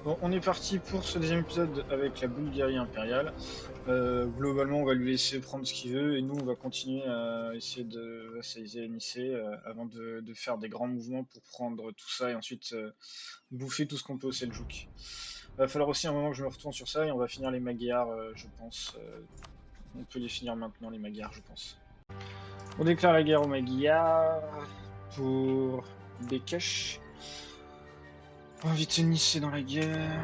Bon, on est parti pour ce deuxième épisode avec la Bulgarie impériale. Globalement, on va lui laisser prendre ce qu'il veut et nous, on va continuer à essayer de vassaliser Nicée avant de faire des grands mouvements pour prendre tout ça et ensuite bouffer tout ce qu'on peut au Seljouk. Il va falloir aussi un moment que je me retourne sur ça et on va finir les Magyars, je pense. On peut les finir maintenant, les Magyars, je pense. On déclare la guerre aux Magyars pour Bekesh. On va inviter Nicée dans la guerre.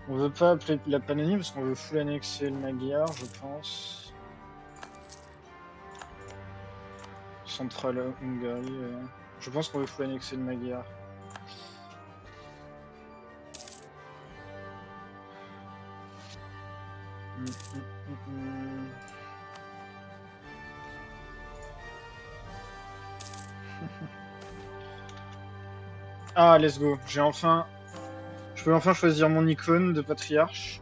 On veut pas appeler la Pannonie parce qu'on veut full annexer le Magyar, je pense. Central Hongrie. Je pense qu'on veut full annexer le Magyar. Ah, let's go. Je peux enfin choisir mon icône de patriarche.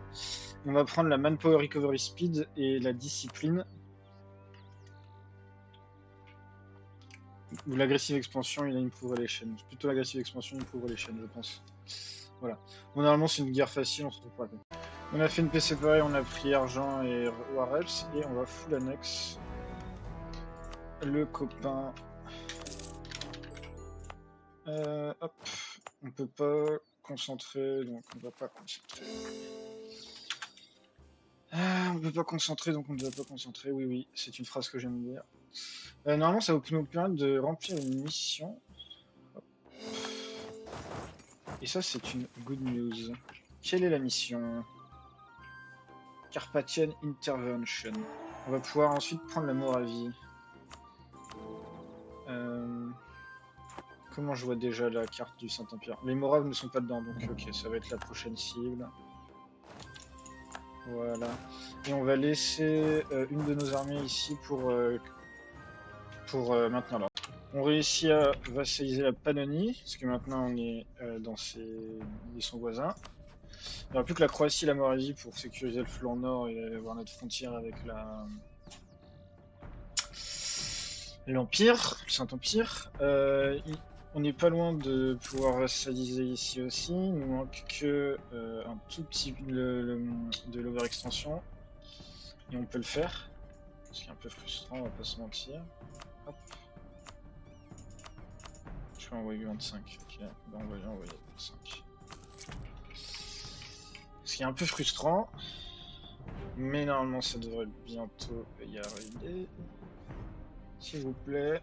On va prendre la Manpower Recovery Speed et la Discipline. Ou l'Aggressive Expansion, il a Improve Relation. Plutôt l'Aggressive Expansion, Improve Relation, je pense. Voilà. Bon, normalement, c'est une guerre facile, on se retrouve pas. On a fait une PC pareil, on a pris argent et Wareps, et on va full annexe le copain. Hop, on peut pas concentrer, donc on va pas concentrer. On peut pas concentrer, donc on ne doit pas concentrer. Oui, oui, c'est une phrase que j'aime dire. Normalement, ça va nous permettre de remplir une mission. Hop. Et ça, c'est une good news. Quelle est la mission? Carpathian Intervention. On va pouvoir ensuite prendre la Moravie. Comment je vois déjà la carte du Saint-Empire? Les Moraves ne sont pas dedans, donc ok, ça va être la prochaine cible. Voilà. Et on va laisser une de nos armées ici pour maintenir l'ordre. On réussit à vassaliser la Pannonie, parce que maintenant on est dans son voisin. Il n'y aura plus que la Croatie et la Moravie pour sécuriser le flanc nord et avoir notre frontière avec l'Empire, le Saint-Empire. On n'est pas loin de pouvoir vassaliser ici aussi. Il nous manque que un tout petit de l'overextension. Et on peut le faire. Ce qui est un peu frustrant, on va pas se mentir. Hop. Je vais envoyer 25. Ok, on va envoyer 25. Ce qui est un peu frustrant. Mais normalement ça devrait bientôt y arriver. S'il vous plaît.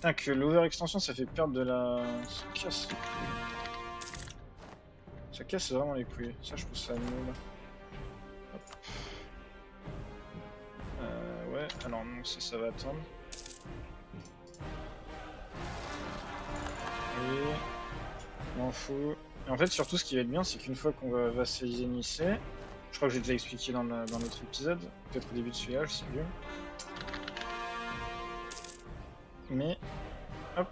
Ah, que l'overextension ça fait perdre de la... Ça casse vraiment les couilles. Ça je trouve ça nul. Hop. Ouais, alors non, ça va attendre. Et... m'en fous. Et en fait surtout ce qui va être bien c'est qu'une fois qu'on va vassaliser Nicée, je crois que j'ai déjà expliqué dans l'autre épisode, peut-être au début de celui-là, je sais plus. Mais... hop.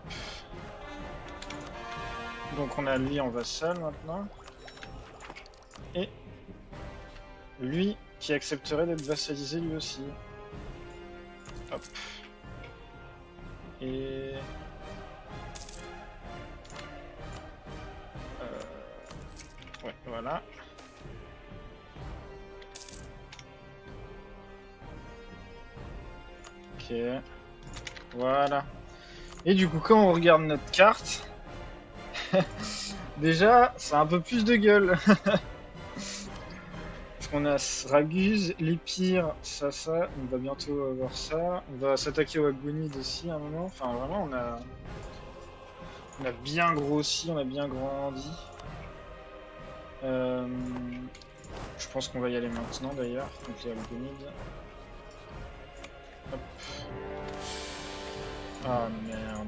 Donc on a lui en vassal maintenant. Et... lui qui accepterait d'être vassalisé lui aussi. Hop. Et... ouais, voilà. Ok. Voilà. Et du coup, quand on regarde notre carte, déjà, ça a un peu plus de gueule. Parce qu'on a Sraguz, l'Épire, ça, on va bientôt avoir ça. On va s'attaquer au Agonid aussi à un moment. Enfin, vraiment, on a bien grossi, on a bien grandi. Je pense qu'on va y aller maintenant d'ailleurs, contre les Algonides. Hop. Ah merde.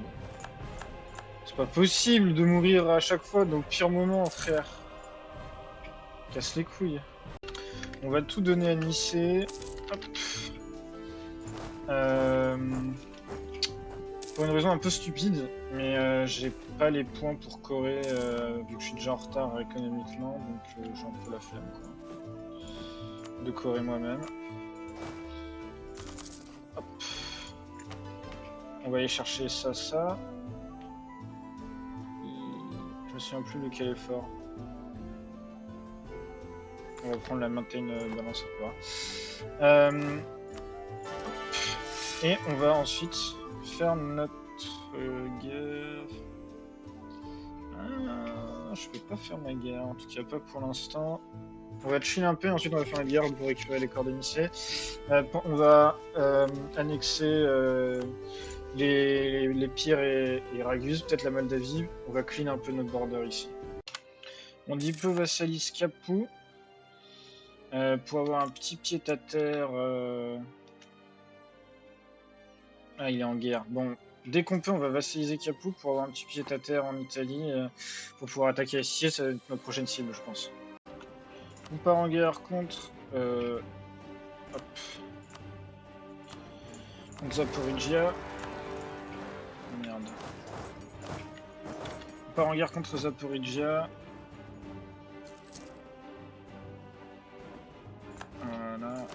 C'est pas possible de mourir à chaque fois dans le pire moment, frère. Casse les couilles. On va tout donner à Nicée. Hop. Pour une raison un peu stupide, mais j'ai pas les points pour Corée, vu que je suis déjà en retard économiquement, donc j'ai un peu la flemme quoi. De Corée moi-même. On va aller chercher ça. Je me souviens plus lequel est fort. On va prendre la maintain balance à pouvoir. Et on va ensuite faire notre guerre. Je peux pas faire ma guerre, en tout cas pas pour l'instant. On va chill un peu, ensuite on va faire une guerre pour récupérer les corps d'initiés. On va annexer les Pires et Ragus, peut-être la Moldavie. On va clean un peu notre border ici. On diplo-vassalise Capoue pour avoir un petit pied-à-terre. Ah, il est en guerre. Bon, dès qu'on peut, on va vassaliser Capoue pour avoir un petit pied-à-terre en Italie pour pouvoir attaquer la Sicile. Ça va être notre prochaine cible, je pense. On part en guerre contre. Hop. Contre Zaporizhia. Merde. On part en guerre contre Zaporizhia. Voilà.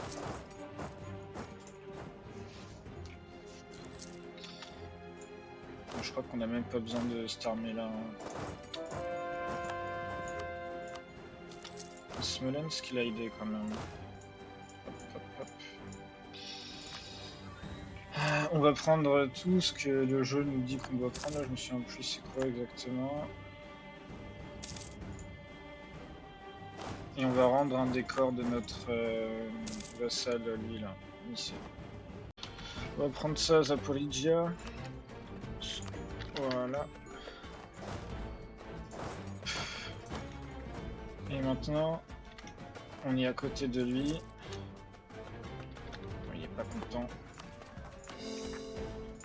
Je crois qu'on n'a même pas besoin de cette armée là. Smolensk il a aidé quand même. Hop. On va prendre tout ce que le jeu nous dit qu'on doit prendre. Là, je me souviens plus c'est quoi exactement. Et on va rendre un décor de notre vassal, lui là, ici. On va prendre ça, Zaporizhia. Voilà. Et maintenant, on est à côté de lui. Il est pas content.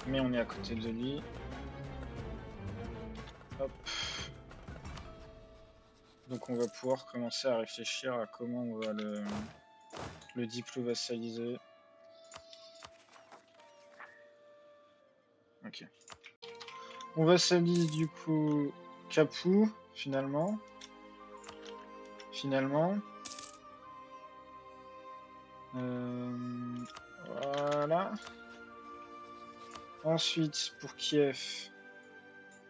Mais on est à côté de lui. Hop. Donc on va pouvoir commencer à réfléchir à comment on va le diplo-vassaliser. Ok. On vassalise du coup Capoue, finalement. Voilà. Ensuite, pour Kiev,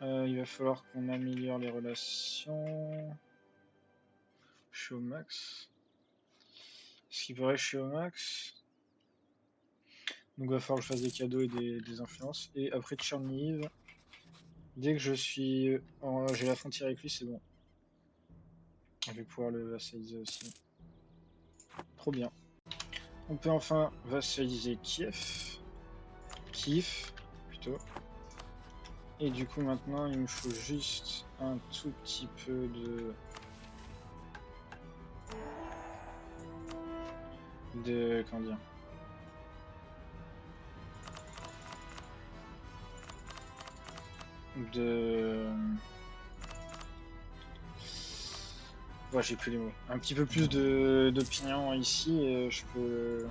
il va falloir qu'on améliore les relations. Je suis au max. Ce qui paraît, je suis au max. Donc il va falloir que je fasse des cadeaux et des influences. Et après Tchernihiv, dès que je suis j'ai la frontière avec lui, c'est bon. Je vais pouvoir le vassaliser aussi. Trop bien. On peut enfin vassaliser Kiev. Kiev, plutôt. Et du coup maintenant il me faut juste un tout petit peu comment dire, ouais, j'ai plus les mots. Un petit peu plus d'opinion ici et je peux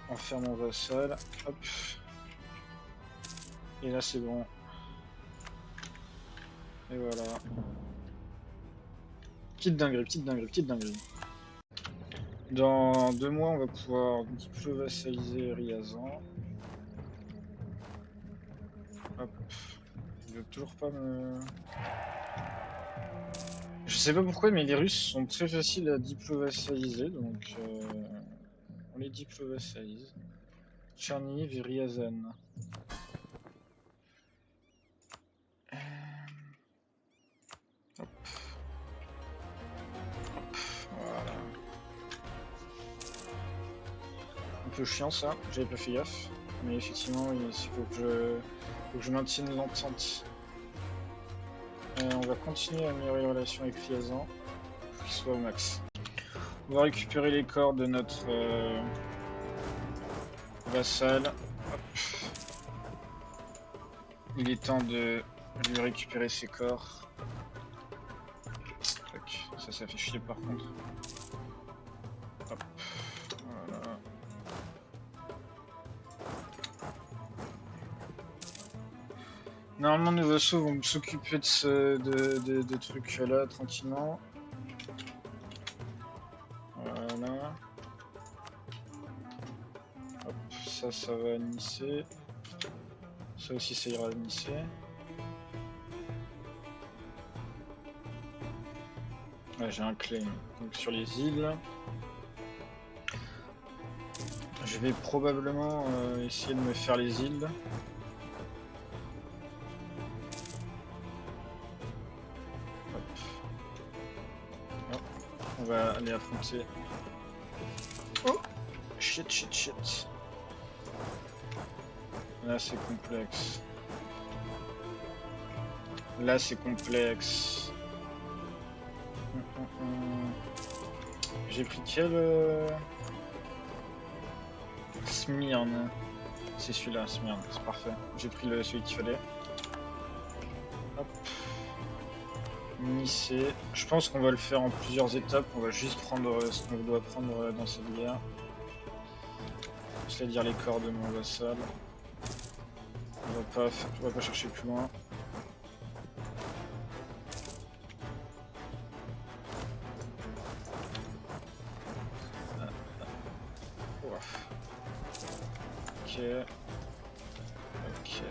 en faire mon vassal. Hop. Et là c'est bon. Et voilà. Petite dinguerie. Dans 2 mois, on va pouvoir diplo-vassaliser Ryazan. Hop. Il veut toujours pas me... Je sais pas pourquoi, mais les Russes sont très faciles à diplo-vassaliser, donc on les diplo-vassalise. Tchernihiv et Ryazan. Hop. Voilà. Un peu chiant ça, j'avais pas fait gaffe. Mais effectivement, il faut que je maintienne l'entente. On va continuer à améliorer les relations avec Ryazan pour qu'il soit au max. On va récupérer les corps de notre vassal. Hop. Il est temps de lui récupérer ses corps. Ça fait chier par contre. Hop. Voilà. Normalement nos vassaux vont s'occuper de trucs là tranquillement. Voilà. Hop, ça va nisser. Ça aussi, ça ira Nice. Ouais, j'ai un claim. Donc sur les îles. Je vais probablement essayer de me faire les îles. Hop. Hop. On va aller affronter. Oh! Shit, shit, shit. Là, c'est complexe. Là, c'est complexe. J'ai pris quel... Smyrne. C'est celui-là, Smyrne. C'est parfait. J'ai pris celui qu'il fallait. Hop. Nice. Je pense qu'on va le faire en plusieurs étapes. On va juste prendre ce qu'on doit prendre dans cette guerre. C'est-à-dire les corps de mon vassal. On va pas chercher plus loin. Ok. Ok.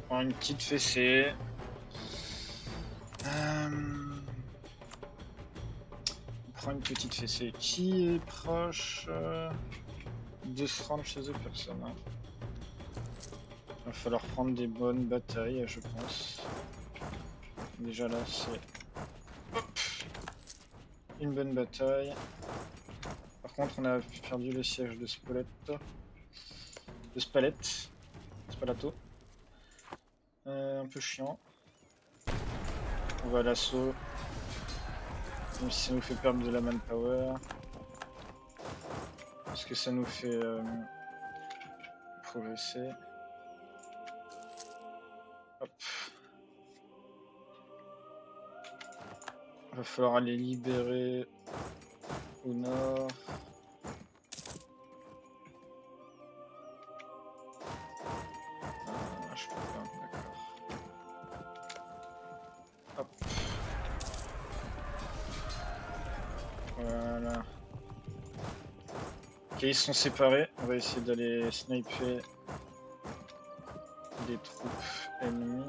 On prend une petite fessée. On prend une petite fessée. Qui est proche de se rendre chez eux? Personne. Hein. Il va falloir prendre des bonnes batailles, je pense. Déjà là, c'est une bonne bataille. Par contre, on a perdu le siège de Spoleto. De Spalette. Spalato. Un peu chiant. On va à l'assaut. Même si ça nous fait perdre de la manpower. Parce que ça nous fait progresser. Hop. Il va falloir aller libérer au nord. Je peux pas, d'accord. Hop. Voilà. Ok, ils sont séparés. On va essayer d'aller sniper des troupes ennemies.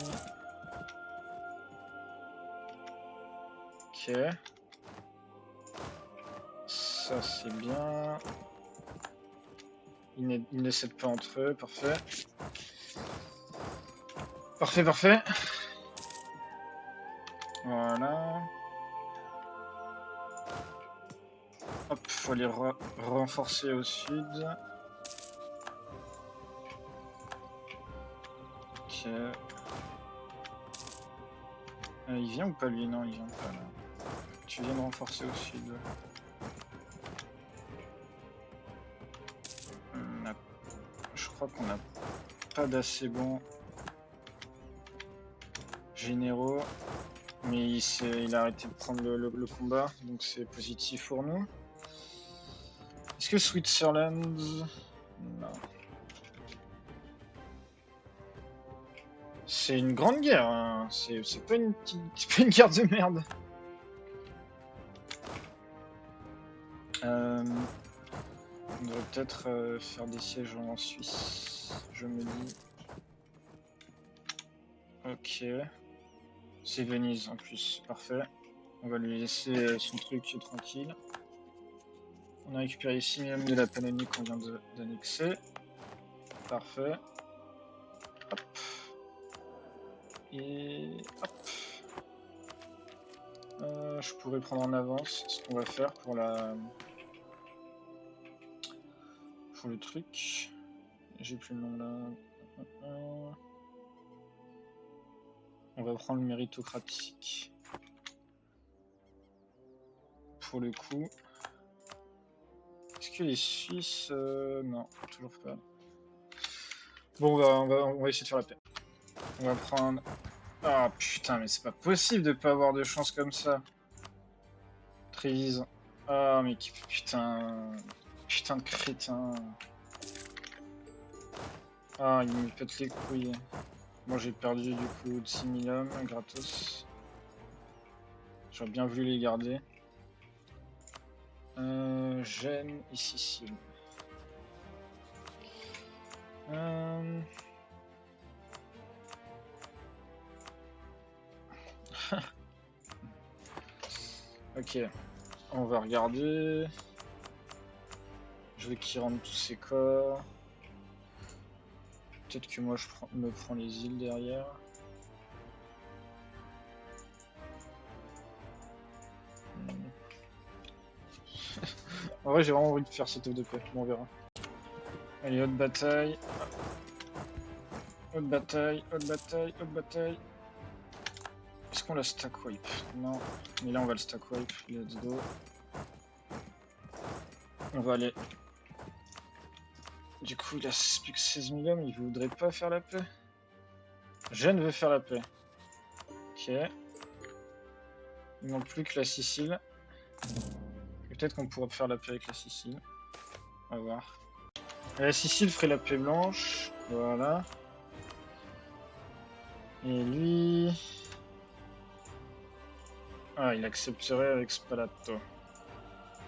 Ok. Ça c'est bien. Ils ne cèdent pas entre eux, parfait. Parfait, parfait. Voilà. Hop, faut les renforcer au sud. Ok. Il vient ou pas lui? Non, il vient pas là. Tu viens de renforcer au sud. Je crois qu'on n'a pas d'assez bons généraux. Mais il a arrêté de prendre le combat, donc c'est positif pour nous. Est-ce que Switzerland... Non. C'est une grande guerre, hein. C'est pas une guerre de merde. On devrait peut-être faire des sièges en Suisse, je me dis. Ok. C'est Venise en plus, parfait. On va lui laisser son truc tranquille. On a récupéré 6 millions de la Pannonie qu'on vient d'annexer. Parfait. Hop. Et hop. Je pourrais prendre en avance ce qu'on va faire pour le truc. J'ai plus le nom là. On va prendre le méritocratique. Pour le coup. Est-ce que les Suisses... non, toujours pas. Bon, on va essayer de faire la paix. On va prendre... Ah putain, mais c'est pas possible de pas avoir de chance comme ça. Trévise. Ah mais putain... Putain de crétin. Ah, il me pète les couilles. Moi j'ai perdu du coup de 6000 hommes gratos. J'aurais bien voulu les garder. Gênes et Sicile. Ok, on va regarder. Je veux qu'il rende tous ses corps. Peut-être que moi je me prends les îles derrière. En vrai j'ai vraiment envie de faire cette œuvre de paix, bon, on verra. Allez, haute bataille. Haute bataille, haute bataille, haute bataille. Est-ce qu'on la stack wipe? Non. Mais là on va le stack wipe, let's go. On va aller. Du coup il a plus que 16 000 hommes, il voudrait pas faire la paix. Jeanne veut faire la paix. Ok. Il manque plus que la Sicile. Peut-être qu'on pourra faire la paix avec la Sicile. On va voir. La Sicile ferait la paix blanche. Voilà. Et lui... Ah, il accepterait avec Spalato.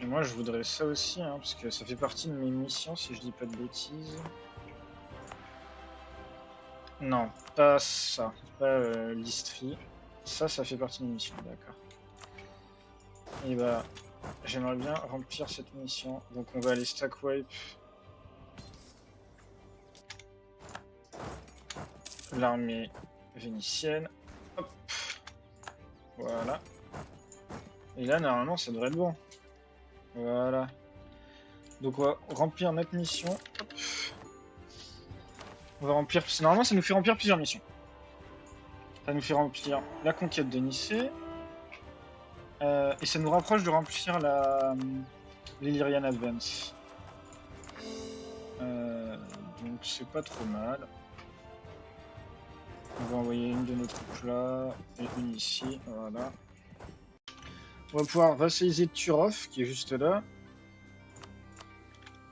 Et moi, je voudrais ça aussi, hein, parce que ça fait partie de mes missions, si je dis pas de bêtises. Non, pas ça. Pas l'Istrie. Ça fait partie de mes missions, d'accord. Et bah, j'aimerais bien remplir cette mission. Donc on va aller stack wipe l'armée vénitienne. Hop. Voilà. Et là, normalement, ça devrait être bon. Voilà. Donc on va remplir notre mission. Hop. On va remplir... Normalement, ça nous fait remplir plusieurs missions. Ça nous fait remplir la conquête de Nicée. Et ça nous rapproche de remplir l'Illyrian Advance. Donc c'est pas trop mal. On va envoyer une de nos troupes là et une ici. Voilà. On va pouvoir vassaliser Turov qui est juste là.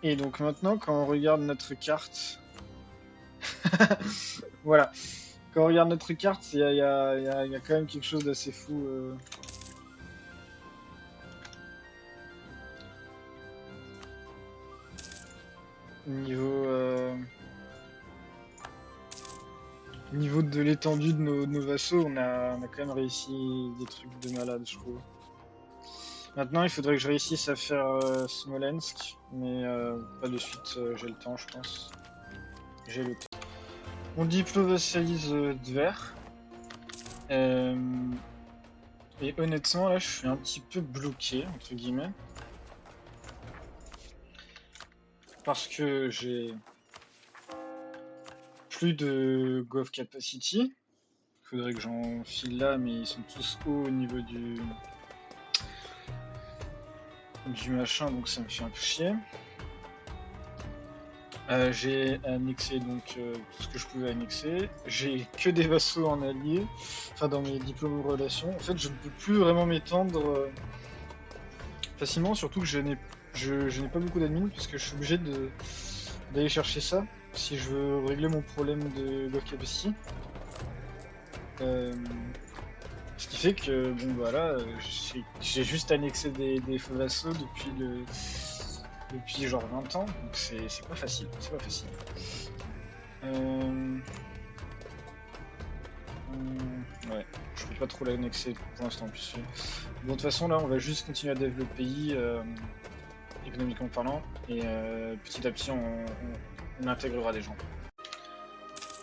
Et donc maintenant, quand on regarde notre carte, voilà. Quand on regarde notre carte, il y a quand même quelque chose d'assez fou. Niveau de l'étendue de nos vassaux, on a quand même réussi des trucs de malade, je trouve. Maintenant, il faudrait que je réussisse à faire Smolensk, mais pas de suite, j'ai le temps, je pense. J'ai le temps. On diplo-vassalise Tver. Et honnêtement, là, je suis un petit peu bloqué, entre guillemets. Parce que j'ai plus de Gov Capacity. Il faudrait que j'en file là, mais ils sont tous hauts au niveau du machin, donc ça me fait un peu chier. J'ai annexé donc tout ce que je pouvais annexer. J'ai que des vassaux en allié, enfin dans mes diplômes de relations. En fait, je ne peux plus vraiment m'étendre facilement, surtout que je n'ai pas beaucoup d'admin parce que je suis obligé d'aller chercher ça si je veux régler mon problème de Gov Capacity. Ce qui fait que bon voilà, j'ai juste annexé des faux vassaux depuis genre 20 ans, donc c'est pas facile, c'est pas facile. Ouais, je peux pas trop l'annexer pour l'instant plus. Bon, de toute façon là on va juste continuer à développer le pays économiquement parlant et petit à petit on intégrera des gens.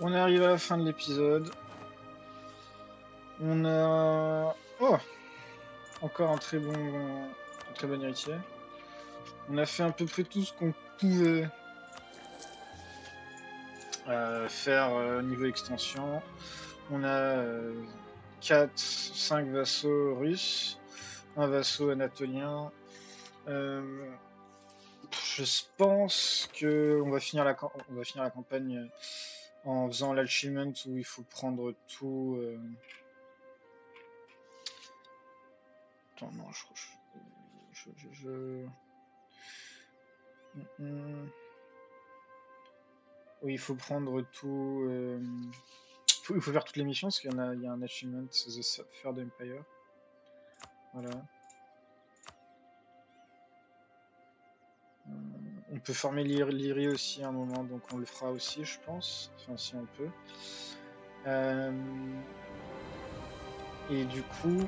On arrive à la fin de l'épisode. On a... Oh, encore un très bon héritier. On a fait à peu près tout ce qu'on pouvait faire niveau extension. On a 5 vassaux russes, un vassau anatolien. Je pense qu'on va finir la campagne en faisant l'achievement où il faut prendre tout. Attends, non, oui, il faut prendre tout. Il faut faire toutes les missions parce qu'il y a un achievement The Third Empire. Voilà. On peut former l'Iri aussi à un moment, donc on le fera aussi, je pense. Enfin, si on peut. Et du coup,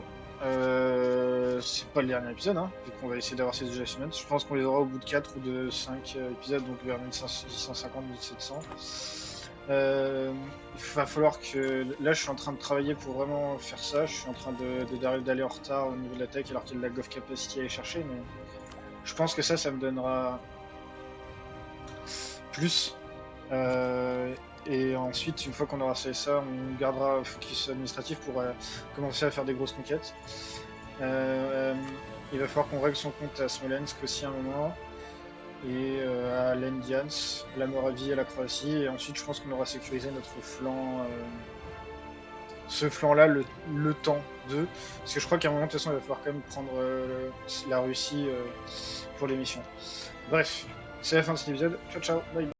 c'est pas le dernier épisode, hein, vu qu'on va essayer d'avoir ces achievements. Je pense qu'on les aura au bout de 4 ou de 5 épisodes, donc vers 1650, 1700. Il va falloir que... Là, je suis en train de travailler pour vraiment faire ça. Je suis en train d'aller en retard au niveau de la tech, alors qu'il y a de la GOV capacity à aller chercher, mais je pense que ça me donnera plus. Et ensuite, une fois qu'on aura fait ça, on gardera focus administratif pour commencer à faire des grosses conquêtes. Il va falloir qu'on règle son compte à Smolensk aussi à un moment, et à l'Endians, la Moravie et la Croatie. Et ensuite, je pense qu'on aura sécurisé notre flanc, ce flanc-là, le temps de. Parce que je crois qu'à un moment, de toute façon, il va falloir quand même prendre la Russie pour les missions. Bref, c'est la fin de cet épisode. Ciao, ciao, bye.